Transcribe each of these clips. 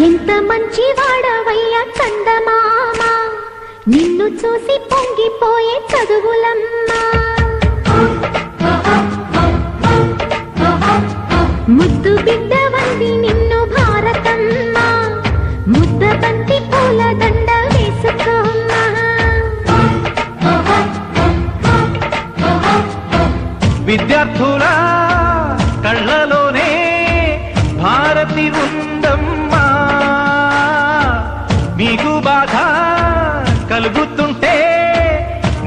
ఎంత మంచి వాడవయ్యా చందమామ, నిన్ను చూసి పొంగిపోయే చదువులమ్మా. ముద్దు బిడ్డ వంది నిన్ను భారతమ్మ, ముద్ద బంతి పూల దండ వేసుకోమ్మా. విద్యార్థుల కళ్ళలోనే భారతి ఉందమ్మా, మీకు బాధ కలుగుతుంటే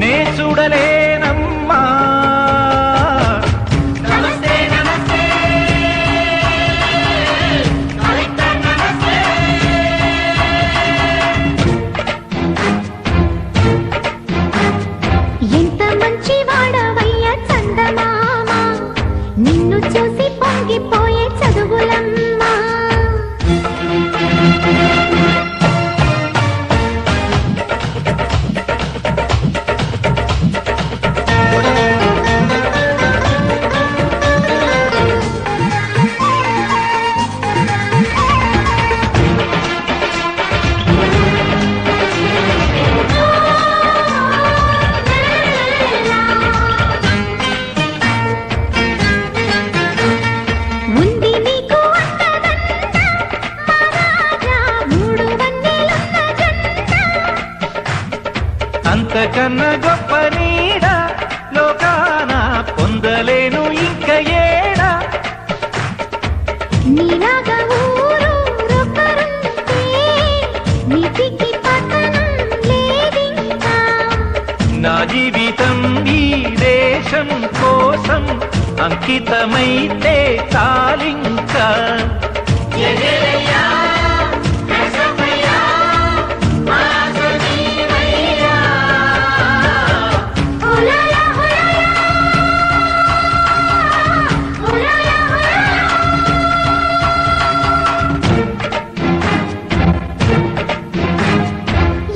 నే చూడలేనమ్మా. నమస్తే నమస్తే నమస్తే. ఎంత మంచి వాడవయ్యా చందమామ, నిన్ను చూసి పొంగిపోయే చదువులమ్మా. అంతకన్నా గొప్ప నీడ లోకాన పొందలేను ఇంక ఏడ. నీలాగా ఊరూరొకరుంటే నీతికి పతనం లేదింకా. నా జీవితం ఈ దేశం కోసం అంకితమైతే చాలింకా.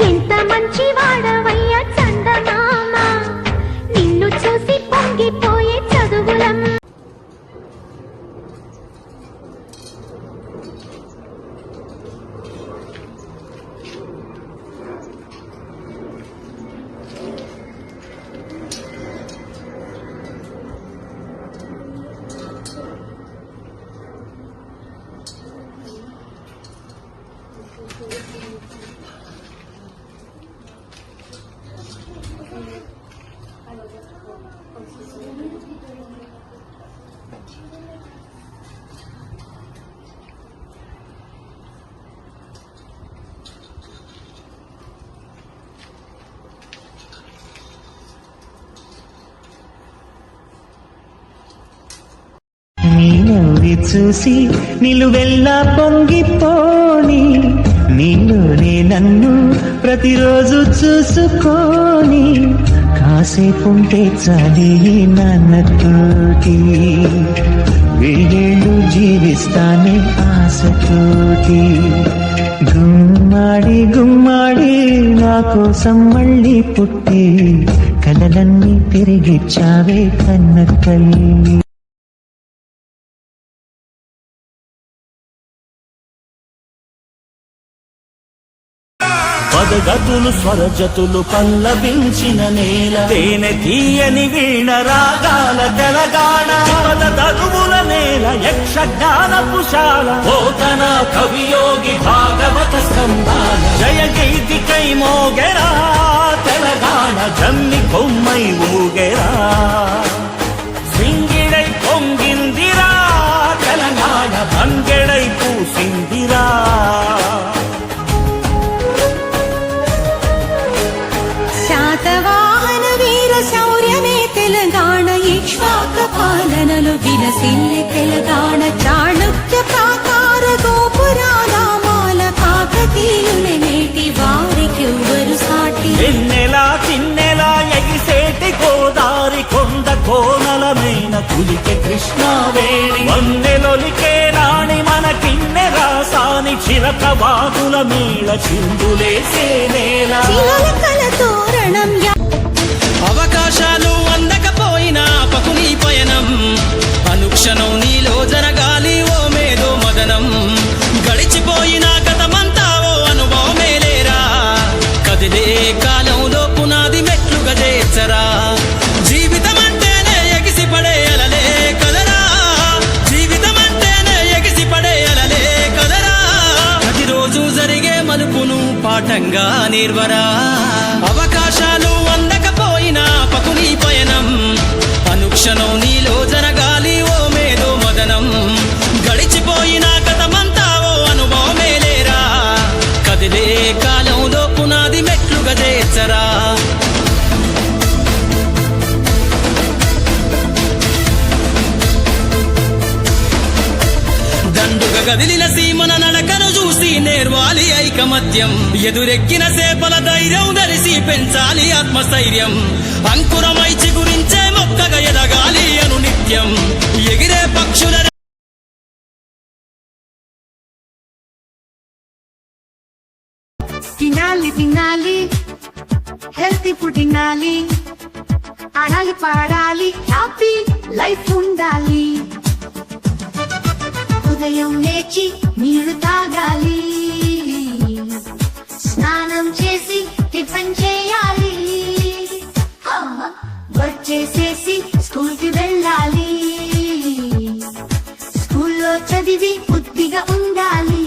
ఎంత మంచి వాడవయ్యా చందమామ, నిన్ను చూసి పొంగిపోయే చదువులమ్మ. నీ నవ్వి చూసి నిలువెల్లా పొంగిపోని, నీలోనే నన్ను ప్రతిరోజు చూసుకోని, కాసేపుంటే చాలి నాన్నతోటి, వేయేళ్ళు జీవిస్తానే ఆశతోటి. గుమ్మాడి గుమ్మాడి నా కోసం మళ్ళీ పుట్టి, కలలన్నీ తిరిగిచ్చావే కన్న తల్లి. పదగతులు స్వరజతులు పల్లవించిన నేల, తేనె తీయని వీణ రాగాల తెలంగాణ. పద తరువుల నేల యక్షగానపుశాల, పోతన కవియోగి భాగవత స్కందాల. జయ గీతికై మోగెరా తెలంగాణ, జమ్మి కొమ్మై ఊగెరా. సింగిడై పొంగిందిరా తెలంగాణ, బంగెడై పూసిందిరా. శాతవాహన వీర శౌర్యమే తెలంగాణ, ఇక్ష్వాక పాలనలో విలసిల్లే తెలంగాణ. చాణుక్య ప్రాకార గోపురాల కాకతీయుల నేటి వారికెవ్వరు సాటి. ఎన్నెలా తిన్నెలా ఎగిసేటి గోదారి, కొండ కోనలమైన కులికే కృష్ణావేణి. వన్నెలొలికే రాణి మన కిన్నె రాసాని, చిలక వాగుల మేళ చిందులేసే నేల. చిలకల తోరణం అవకాశాలు అందకపోయినా పకుని పయనం, అనుక్షణం నీలో జరగాలి ఓ మేధో మదనం. గడిచిపోయిన చేర్వరా అవకాశాలు అందకపోయినా పకుని పయనం అనుక్షణం నీలో జరగాలి ఓ మేధో మదనం గడిచిపోయిన గతమంతా ఓ అనుభవమే లేరా కదిలే కాలంలో పునాది మెట్లుగా చేర్చరా దండుగా గదిలిన సీమన నడకను చూసి నేర్వాలి ఐకమత్యం ఎదురెక్కిన సేపల ధైర్యం ధరిసి పెంచాలి ఆత్మస్థైర్యం అంకురమై చిగురించే మొక్కగా ఎదగాలి అను నిత్యం ఎగిరే పక్షుల తినాలి తినాలి హెల్తీ ఫుడ్ తినాలి ఆడాలి పాడాలి హ్యాపీ లైఫ్ ఉండాలి ఉదయం లేచి నీళ్లు తాగాలి స్నానం చేసి టిఫిన్ చేయాలి వర్క్ చేసేసి స్కూల్ కి వెళ్ళాలి స్కూల్లో చదివి బుద్ధిగా ఉండాలి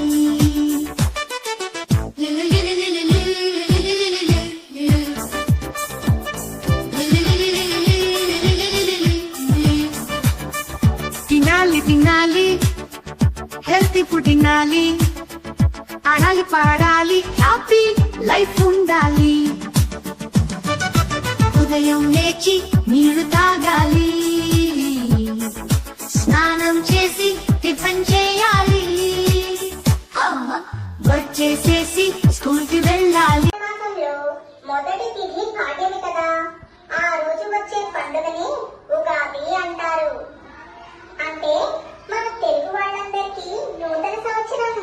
తినాలి తినాలి హెల్తీ ఫుడ్ తినాలి ఆడాలి పాడాలి హ్యాపీ లైఫ్ ఉండాలి ఉదయం లేచి నీళ్లు తాగాలి స్నానం చేసి టిఫిన్ చేయాలి వర్క్ చేసేసి స్కూల్ కి వెళ్ళాలి మాసంలో మొదటి తిథి పాడ్యమి కదా, ఆ రోజు వచ్చే పండుగని ఉగాది అంటారు. అంటే మన తెలుగు వాళ్ళందరికీ నూతన సంవత్సరం,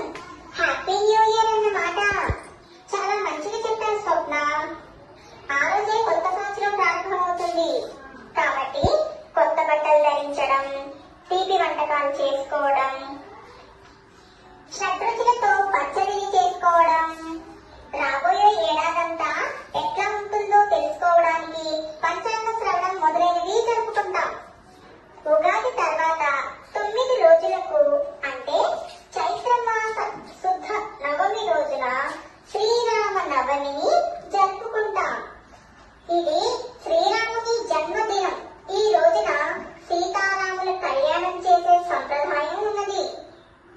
హ్యాపీ న్యూ ఇయర్ అన్నమాట. చాలా మంచిగా చెప్పారు స్వప్న. ఆ రోజే కొత్త సంవత్సరం ప్రారంభమవుతుంది కాబట్టి కొత్త బట్టలు ధరించడం, తీపి వంటకాలు చేసుకోవడం, షడ్రుచులతో పచ్చడిని చేసుకోవడం, రాబోయే ఏడాదంతా ఎట్లా ఉంటుందో తెలుసుకోవడానికి పంచాంగ శ్రవణం మొదలైనవి జరుపుకుంటాం. ఉగాది తర్వాత 9 రోజులకు అంటే చైత్ర మాస శుద్ధ నవమి రోజున శ్రీరామ నవమిని జరుపుకుంటాం. ఇది శ్రీరాముని జన్మదినం. ఈ రోజున సీతారాముల కళ్యాణం చేసే సంప్రదాయం ఉన్నది.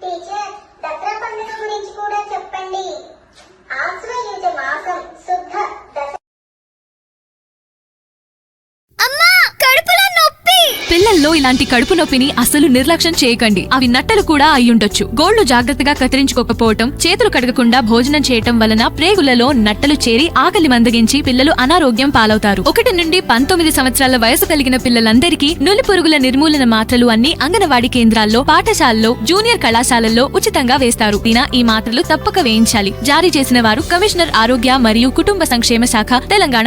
టీచర్, దసరా పండుగ గురించి కూడా చెప్పండి. ఆశ్వయుజ మాసం శుద్ధ దసరా. పిల్లల్లో ఇలాంటి కడుపు నొప్పిని అసలు నిర్లక్ష్యం చేయకండి. అవి నట్టలు కూడా అయ్యుండొచ్చు. గోళ్లు జాగ్రత్తగా కత్తిరించుకోకపోవటం, చేతులు కడగకుండా భోజనం చేయటం వలన ప్రేగులలో నట్టలు చేరి ఆకలి మందగించి పిల్లలు అనారోగ్యం పాలవుతారు. 1 నుండి 19 సంవత్సరాల వయసు కలిగిన పిల్లలందరికీ నులి పురుగుల నిర్మూలన మాత్రలు అన్ని అంగన్వాడీ కేంద్రాల్లో, పాఠశాలలో, జూనియర్ కళాశాలల్లో ఉచితంగా వేస్తారు. ఈ మాత్రలు తప్పక వేయించాలి. జారీ చేసిన వారు కమిషనర్ ఆరోగ్య మరియు కుటుంబ సంక్షేమ శాఖ, తెలంగాణ.